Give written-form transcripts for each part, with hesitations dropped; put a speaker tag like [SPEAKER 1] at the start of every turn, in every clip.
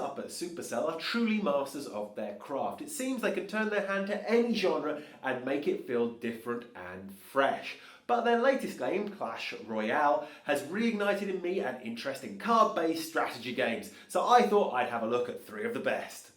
[SPEAKER 1] up at Supercell are truly masters of their craft. It seems they can turn their hand to any genre and make it feel different and fresh. But their latest game, Clash Royale, has reignited in me an interest in card-based strategy games, so I thought I'd have a look at 3 of the best.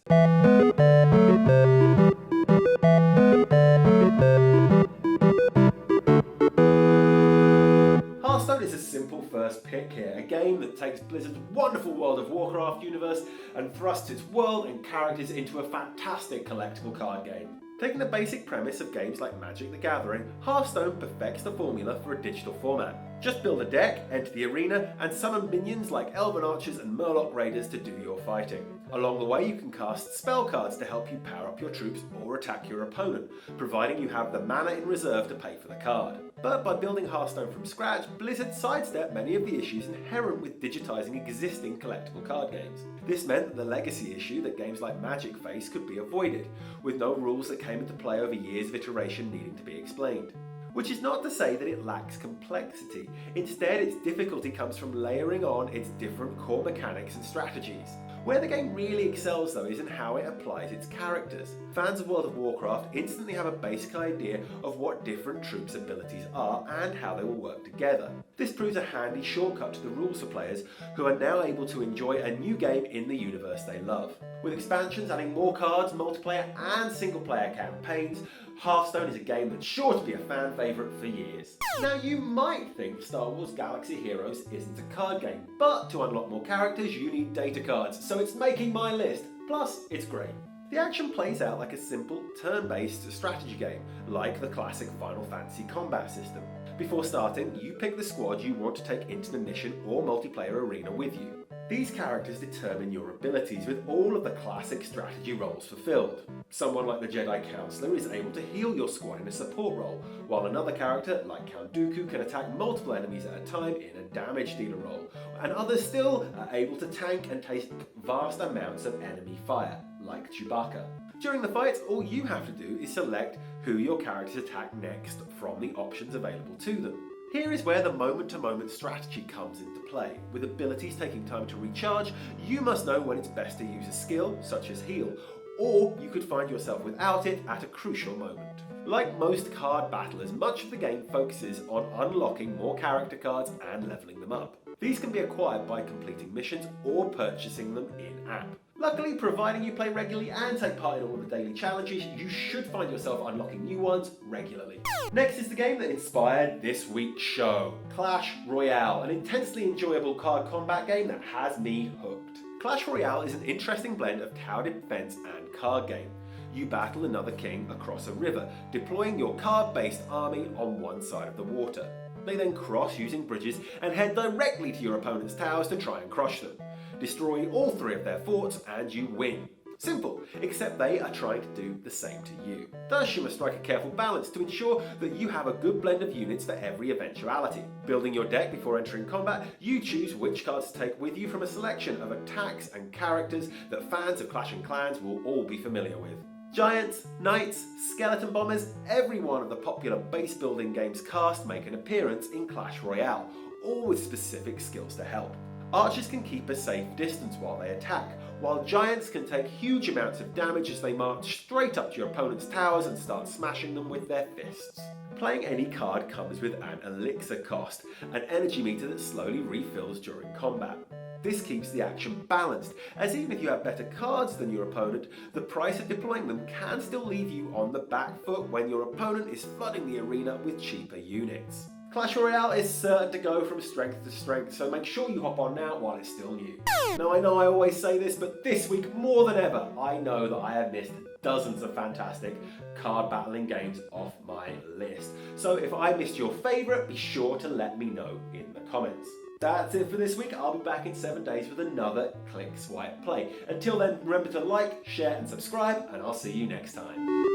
[SPEAKER 1] Hearthstone is a simple first pick here, a game that takes Blizzard's wonderful World of Warcraft universe and thrusts its world and characters into a fantastic collectible card game. Taking the basic premise of games like Magic the Gathering, Hearthstone perfects the formula for a digital format. Just build a deck, enter the arena, and summon minions like Elven Archers and Murloc Raiders to do your fighting. Along the way you can cast spell cards to help you power up your troops or attack your opponent, providing you have the mana in reserve to pay for the card. But by building Hearthstone from scratch, Blizzard sidestepped many of the issues inherent with digitizing existing collectible card games. This meant that the legacy issue that games like Magic face could be avoided, with no rules that came into play over years of iteration needing to be explained. Which is not to say that it lacks complexity. Instead, its difficulty comes from layering on its different core mechanics and strategies. Where the game really excels though is in how it applies its characters. Fans of World of Warcraft instantly have a basic idea of what different troops' abilities are and how they will work together. This proves a handy shortcut to the rules for players who are now able to enjoy a new game in the universe they love. With expansions adding more cards, multiplayer and single player campaigns, Hearthstone is a game that's sure to be a fan favourite for years. Now you might think Star Wars Galaxy Heroes isn't a card game, but to unlock more characters you need data cards, so it's making my list. Plus, it's great. The action plays out like a simple, turn-based strategy game, like the classic Final Fantasy combat system. Before starting, you pick the squad you want to take into the mission or multiplayer arena with you. These characters determine your abilities with all of the classic strategy roles fulfilled. Someone like the Jedi Counselor is able to heal your squad in a support role, while another character like Count Dooku can attack multiple enemies at a time in a damage dealer role, and others still are able to tank and take vast amounts of enemy fire, like Chewbacca. During the fights, all you have to do is select who your characters attack next from the options available to them. Here is where the moment-to-moment strategy comes into play. With abilities taking time to recharge, you must know when it's best to use a skill, such as heal, or you could find yourself without it at a crucial moment. Like most card battlers, much of the game focuses on unlocking more character cards and leveling them up. These can be acquired by completing missions or purchasing them in-app. Luckily, providing you play regularly and take part in all of the daily challenges, you should find yourself unlocking new ones regularly. Next is the game that inspired this week's show, Clash Royale, an intensely enjoyable card combat game that has me hooked. Clash Royale is an interesting blend of tower defense and card game. You battle another king across a river, deploying your card-based army on one side of the water. They then cross using bridges and head directly to your opponent's towers to try and crush them. Destroy all 3 of their forts and you win. Simple, except they are trying to do the same to you. Thus you must strike a careful balance to ensure that you have a good blend of units for every eventuality. Building your deck before entering combat, you choose which cards to take with you from a selection of attacks and characters that fans of Clash & Clans will all be familiar with. Giants, knights, skeleton bombers, every one of the popular base building games cast make an appearance in Clash Royale, all with specific skills to help. Archers can keep a safe distance while they attack, while giants can take huge amounts of damage as they march straight up to your opponent's towers and start smashing them with their fists. Playing any card comes with an elixir cost, an energy meter that slowly refills during combat. This keeps the action balanced, as even if you have better cards than your opponent, the price of deploying them can still leave you on the back foot when your opponent is flooding the arena with cheaper units. Clash Royale is certain to go from strength to strength, so make sure you hop on now while it's still new. Now I know I always say this, but this week more than ever, I know that I have missed dozens of fantastic card battling games off my list. So if I missed your favourite, be sure to let me know in the comments. That's it for this week. I'll be back in 7 days with another Click Swipe Play. Until then, remember to like, share and subscribe, and I'll see you next time.